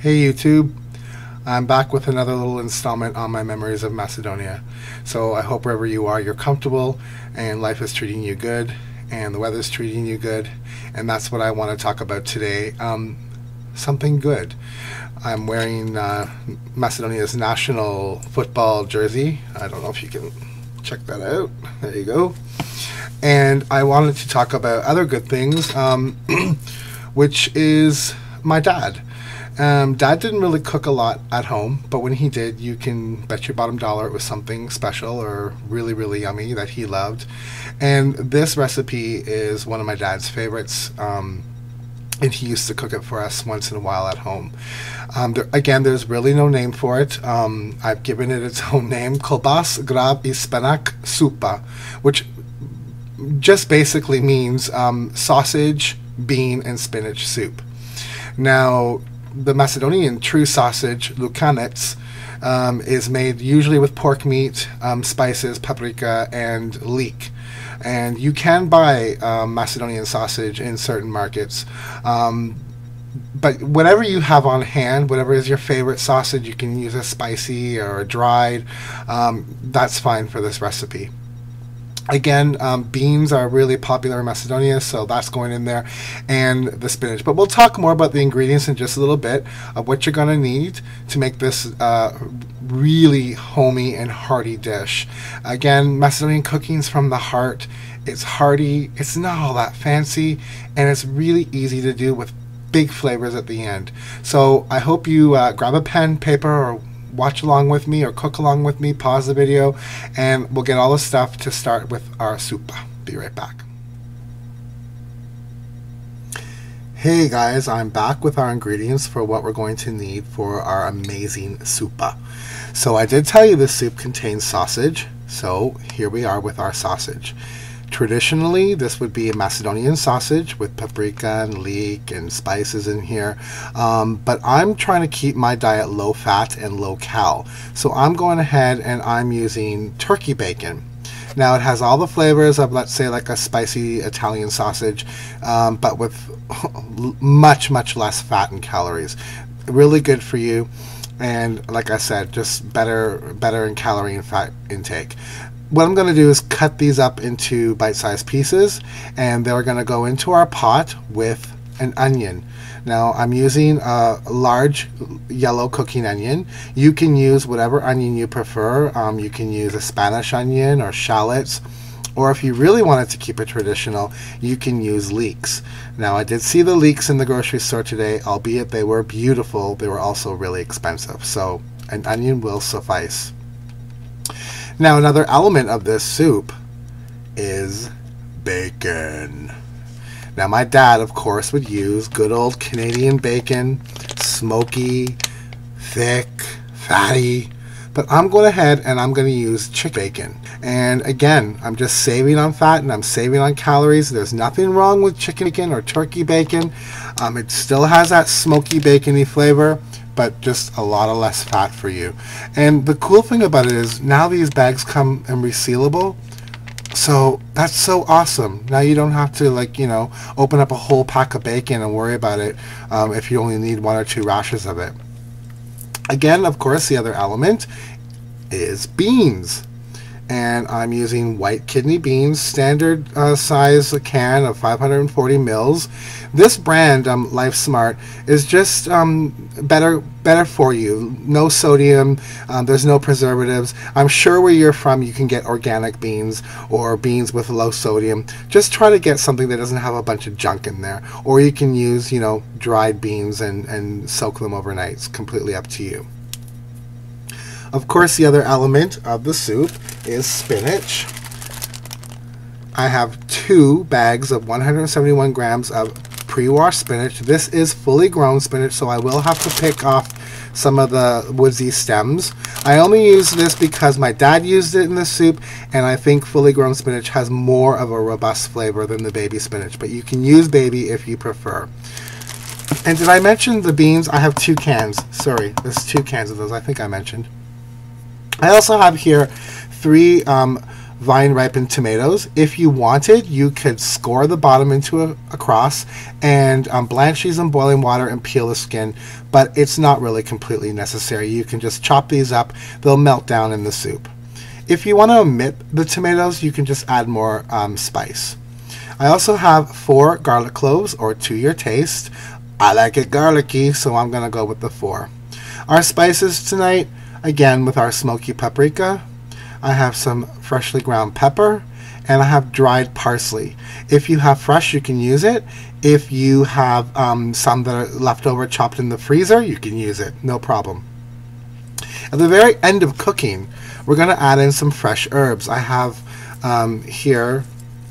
Hey YouTube, I'm back with another little installment on my memories of Macedonia. So I hope wherever you are, you're comfortable and life is treating you good and the weather's treating you good, and that's what I want to talk about today. Something good. I'm wearing Macedonia's national football jersey. I don't know if you can check that out. There you go. And I wanted to talk about other good things, which is my dad. Dad didn't really cook a lot at home, but when he did, you can bet your bottom dollar it was something special or really, really yummy that he loved. And this recipe is one of my dad's favorites, and he used to cook it for us once in a while at home. Again, there's really no name for it. I've given it its own name, Kolbas, Grav, Spanac Supa, which just basically means sausage, bean, and spinach soup. Now, the Macedonian true sausage, lukanets, is made usually with pork meat, spices, paprika, and leek. And you can buy Macedonian sausage in certain markets. But whatever you have on hand, whatever is your favorite sausage, you can use a spicy or a dried. That's fine for this recipe. Again, beans are really popular in Macedonia, so that's going in there, and the spinach. But we'll talk more about the ingredients in just a little bit of what you're going to need to make this really homey and hearty dish. Again, Macedonian cooking's from the heart. It's hearty, it's not all that fancy, and it's really easy to do with big flavors at the end. So I hope you grab a pen, paper, or watch along with me or cook along with me, pause the video, and we'll get all the stuff to start with our supa. Be right back. Hey guys, I'm back with our ingredients for what we're going to need for our amazing supa. So I did tell you this soup contains sausage, so here we are with our sausage. Traditionally, this would be a Macedonian sausage with paprika and leek and spices in here, but I'm trying to keep my diet low fat and low cal, so I'm going ahead and I'm using turkey bacon. Now it has all the flavors of, let's say, like a spicy Italian sausage, but with much less fat and calories. Really good for you, and like I said, just better in calorie and fat intake. What I'm going to do is cut these up into bite-sized pieces, and they're going to go into our pot with an onion. Now I'm using a large yellow cooking onion. You can use whatever onion you prefer. You can use a Spanish onion or shallots, or if you really wanted to keep it traditional, you can use leeks. Now I did see the leeks in the grocery store today, albeit they were beautiful, they were also really expensive, so an onion will suffice. Now another element of this soup is bacon. Now my dad, of course, would use good old Canadian bacon, smoky, thick, fatty, but I'm going ahead and I'm going to use chicken bacon. And again, I'm just saving on fat and I'm saving on calories. There's nothing wrong with chicken bacon or turkey bacon. It still has that smoky bacony flavor, but just a lot of less fat for you. And the cool thing about it is now these bags come in resealable, so that's so awesome. Now you don't have to, like, you know, open up a whole pack of bacon and worry about it if you only need 1 or 2 rashers of it. Again, of course, the other element is beans. And I'm using white kidney beans, standard size can of 540 mils. This brand, Life Smart, is just better for you. No sodium, there's no preservatives. I'm sure where you're from you can get organic beans or beans with low sodium. Just try to get something that doesn't have a bunch of junk in there. Or you can use, you know, dried beans and soak them overnight. It's completely up to you. Of course, the other element of the soup is spinach. I have 2 bags of 171 grams of pre-washed spinach. This is fully grown spinach, so I will have to pick off some of the woodsy stems. I only use this because my dad used it in the soup, and I think fully grown spinach has more of a robust flavor than the baby spinach, but you can use baby if you prefer. And did I mention the beans? I have 2 cans. Sorry, there's 2 cans of those, I think I mentioned. I also have here 3 vine ripened tomatoes. If you wanted, you could score the bottom into a cross and blanch these in boiling water and peel the skin, but it's not really completely necessary. You can just chop these up, they'll melt down in the soup. If you want to omit the tomatoes, you can just add more spice. I also have 4 garlic cloves, or to your taste. I like it garlicky, so I'm going to go with the 4. Our spices tonight, again with our smoky paprika, I have some freshly ground pepper, and I have dried parsley. If you have fresh, you can use it. If you have some that are left over chopped in the freezer, you can use it, no problem. At the very end of cooking, we're going to add in some fresh herbs. I have here,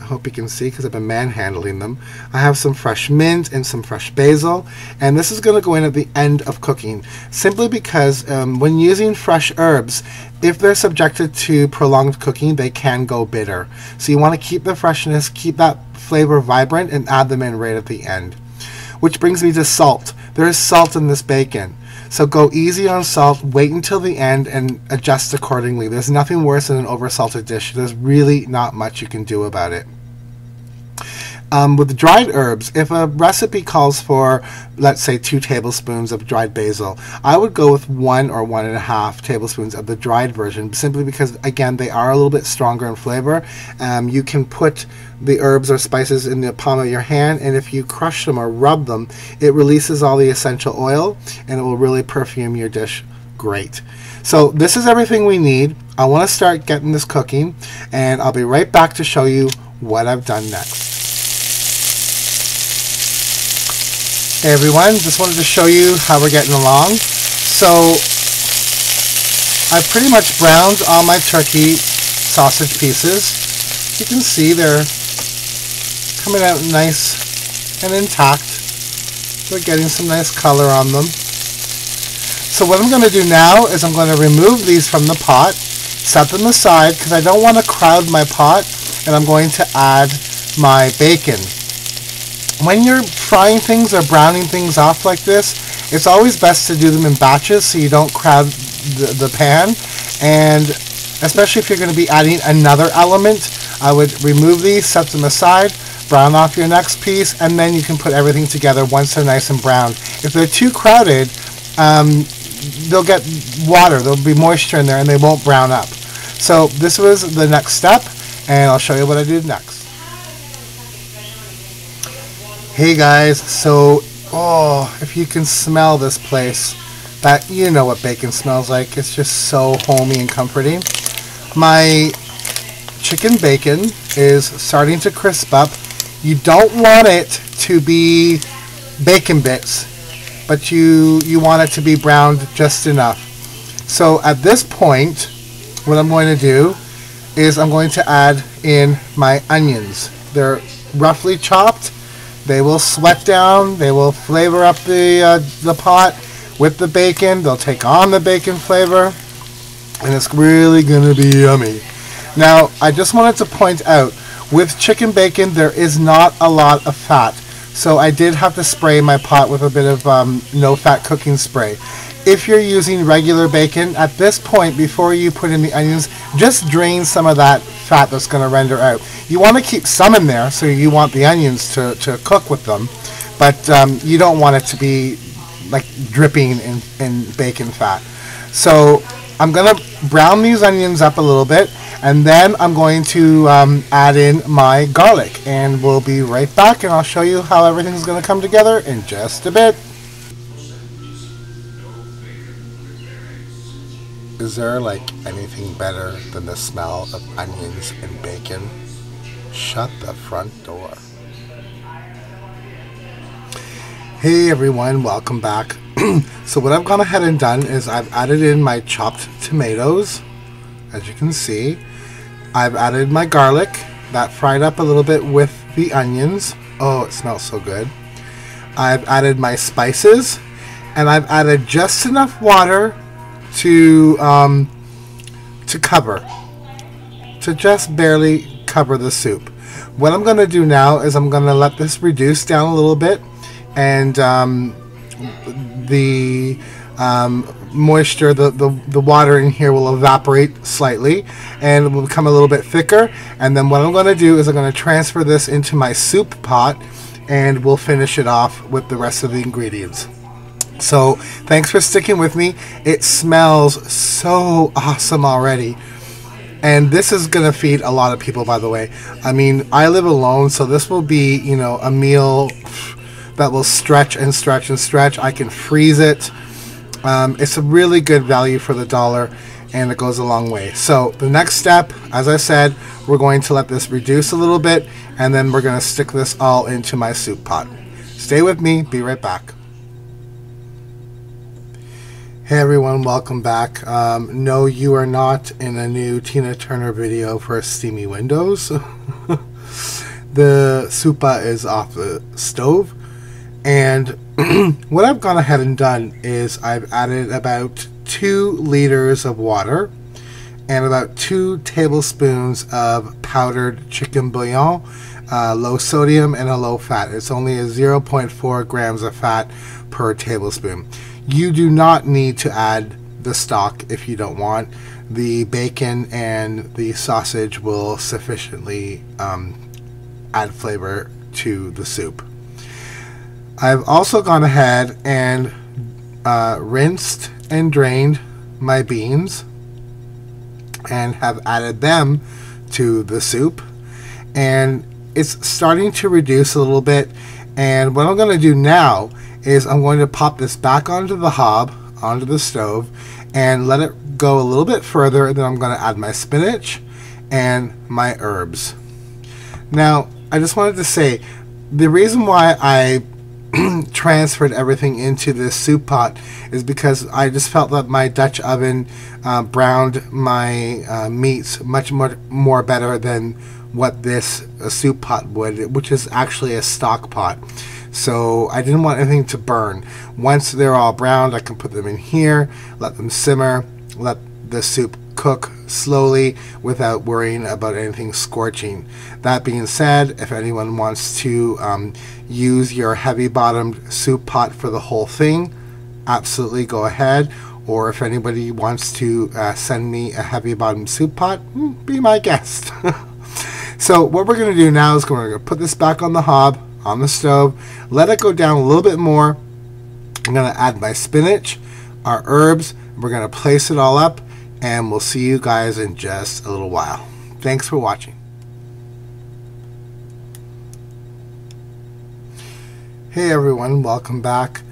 I hope you can see because I've been manhandling them, I have some fresh mint and some fresh basil, and this is going to go in at the end of cooking, simply because when using fresh herbs, if they're subjected to prolonged cooking, they can go bitter. So you want to keep the freshness, keep that flavor vibrant, and add them in right at the end. Which brings me to salt. There is salt in this bacon. So go easy on salt, wait until the end, and adjust accordingly. There's nothing worse than an oversalted dish. There's really not much you can do about it. With dried herbs, if a recipe calls for, let's say, 2 tablespoons of dried basil, I would go with 1 or 1.5 tablespoons of the dried version, simply because, again, they are a little bit stronger in flavor. You can put the herbs or spices in the palm of your hand, and if you crush them or rub them, it releases all the essential oil, and it will really perfume your dish great. So this is everything we need. I want to start getting this cooking, and I'll be right back to show you what I've done next. Hey everyone, just wanted to show you how we're getting along. So I've pretty much browned all my turkey sausage pieces. You can see they're coming out nice and intact. They're getting some nice color on them. So what I'm going to do now is I'm going to remove these from the pot, set them aside because I don't want to crowd my pot, and I'm going to add my bacon. When you're frying things or browning things off like this, it's always best to do them in batches so you don't crowd the pan. And especially if you're going to be adding another element, I would remove these, set them aside, brown off your next piece, and then you can put everything together once they're nice and browned. If they're too crowded, they'll get water, there'll be moisture in there, and they won't brown up. So this was the next step, and I'll show you what I did next. Hey guys, so, if you can smell this place, that you know what bacon smells like. It's just so homey and comforting. My chicken bacon is starting to crisp up. You don't want it to be bacon bits, but you want it to be browned just enough. So at this point, what I'm going to do is I'm going to add in my onions. They're roughly chopped. They will sweat down, they will flavor up the pot with the bacon, they'll take on the bacon flavor, and it's really going to be yummy. Now, I just wanted to point out, with chicken bacon, there is not a lot of fat, so I did have to spray my pot with a bit of no-fat cooking spray. If you're using regular bacon, at this point, before you put in the onions, just drain some of that fat that's going to render out. You want to keep some in there, so you want the onions to cook with them, but you don't want it to be like dripping in bacon fat. So I'm going to brown these onions up a little bit, and then I'm going to add in my garlic, and we'll be right back, and I'll show you how everything's going to come together in just a bit. Is there like anything better than the smell of onions and bacon? Shut the front door. Hey everyone, welcome back. So what I've gone ahead and done is I've added in my chopped tomatoes, as you can see. I've added my garlic, that fried up a little bit with the onions. Oh, it smells so good. I've added my spices, and I've added just enough water to cover, to just barely cover the soup. What I'm going to do now is I'm going to let this reduce down a little bit, and the moisture, the water in here will evaporate slightly and it will become a little bit thicker. And then what I'm going to do is I'm going to transfer this into my soup pot, and we'll finish it off with the rest of the ingredients. So thanks for sticking with me. It smells so awesome already. And this is going to feed a lot of people, by the way. I mean, I live alone, so this will be, you know, a meal that will stretch and stretch and stretch. I can freeze it. It's a really good value for the dollar, and it goes a long way. So the next step, as I said, we're going to let this reduce a little bit, and then we're going to stick this all into my soup pot. Stay with me. Be right back. Hey everyone, welcome back. No, you are not in a new Tina Turner video for steamy windows. The Supa is off the stove, and what I've gone ahead and done is I've added about 2 liters of water and about 2 tablespoons of powdered chicken bouillon, low sodium and a low fat. It's only a 0.4 grams of fat per tablespoon. You do not need to add the stock if you don't want. The bacon and the sausage will sufficiently add flavor to the soup. I've also gone ahead and rinsed and drained my beans and have added them to the soup, and it's starting to reduce a little bit. And what I'm going to do now is I'm going to pop this back onto the hob, onto the stove, and let it go a little bit further, and then I'm going to add my spinach and my herbs. Now, I just wanted to say, the reason why I transferred everything into this soup pot is because I just felt that my Dutch oven browned my meats much more better than what this soup pot would, which is actually a stock pot. So I didn't want anything to burn. Once they're all browned, I can put them in here, let them simmer, let the soup cook slowly without worrying about anything scorching. That being said, if anyone wants to use your heavy bottomed soup pot for the whole thing, absolutely go ahead. Or if anybody wants to send me a heavy bottomed soup pot, be my guest. So what we're going to do now is we're going to put this back on the hob, on the stove, let it go down a little bit more. I'm going to add my spinach, our herbs, we're going to place it all up, and we'll see you guys in just a little while. Thanks for watching. Hey everyone, welcome back.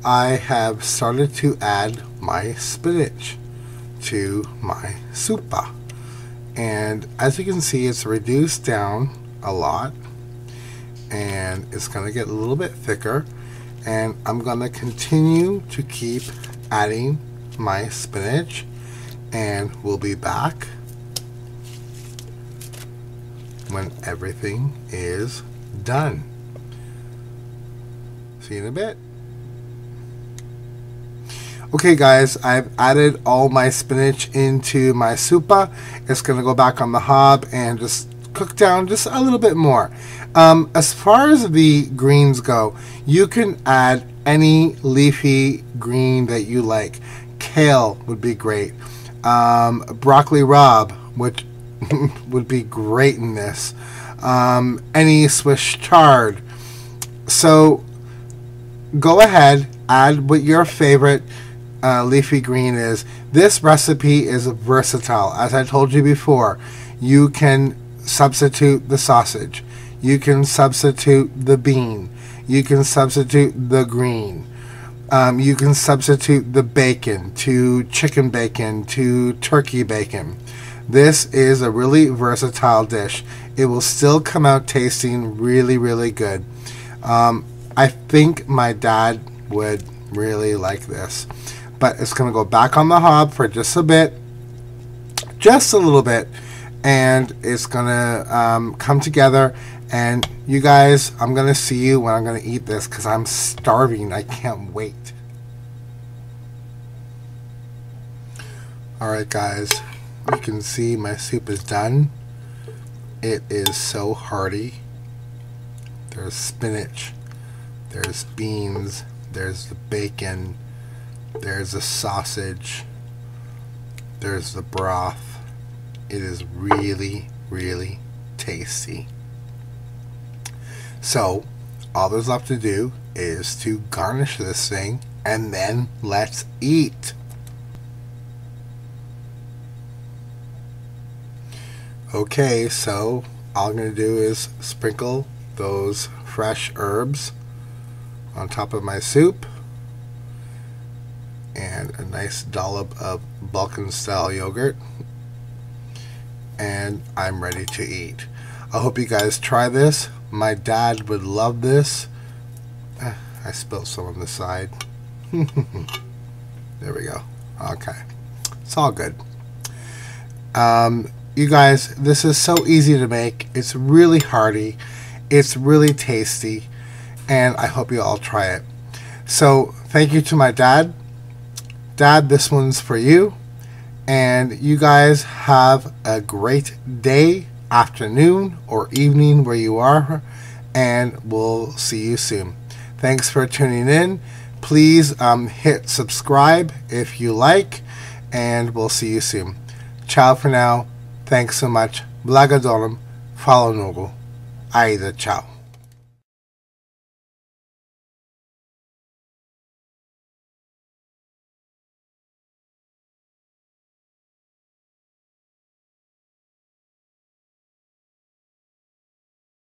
I have started to add my spinach to my Supa, and as you can see, it's reduced down a lot, and it's going to get a little bit thicker, and I'm going to continue to keep adding my spinach, and we'll be back when everything is done. See you in a bit. Okay guys, I've added all my spinach into my Supa. It's going to go back on the hob and just cook down just a little bit more. As far as the greens go, you can add any leafy green that you like. Kale would be great. Broccoli rabe, which would be great in this. Any Swiss chard. So go ahead, add what your favorite leafy green is. This recipe is versatile. As I told you before, you can substitute the sausage, you can substitute the bean, you can substitute the green, you can substitute the bacon to chicken bacon to turkey bacon. This is a really versatile dish. It will still come out tasting really, really good. I think my dad would really like this. But it's going to go back on the hob for just a bit, just a little bit, and it's going to come together. And you guys, I'm going to see you when I'm going to eat this because I'm starving. I can't wait. Alright guys, you can see my soup is done. It is so hearty. There's spinach, there's beans, there's the bacon, There's the sausage. There's the broth. It is really, really tasty. So, all there's left to do is to garnish this thing, and then let's eat. Okay, so all I'm going to do is sprinkle those fresh herbs on top of my soup, and a nice dollop of Balkan style yogurt, and I'm ready to eat. I hope you guys try this. My dad would love this. I spilled some on the side. There we go. Okay, it's all good. You guys, this is so easy to make. It's really hearty. It's really tasty, and I hope you all try it. So thank you to my dad. Dad, this one's for you, and you guys have a great day, afternoon, or evening where you are, and we'll see you soon. Thanks for tuning in. Please hit subscribe if you like, and we'll see you soon. Ciao for now. Thanks so much. Blagodarom. Follow Nogu. Aida. Ciao.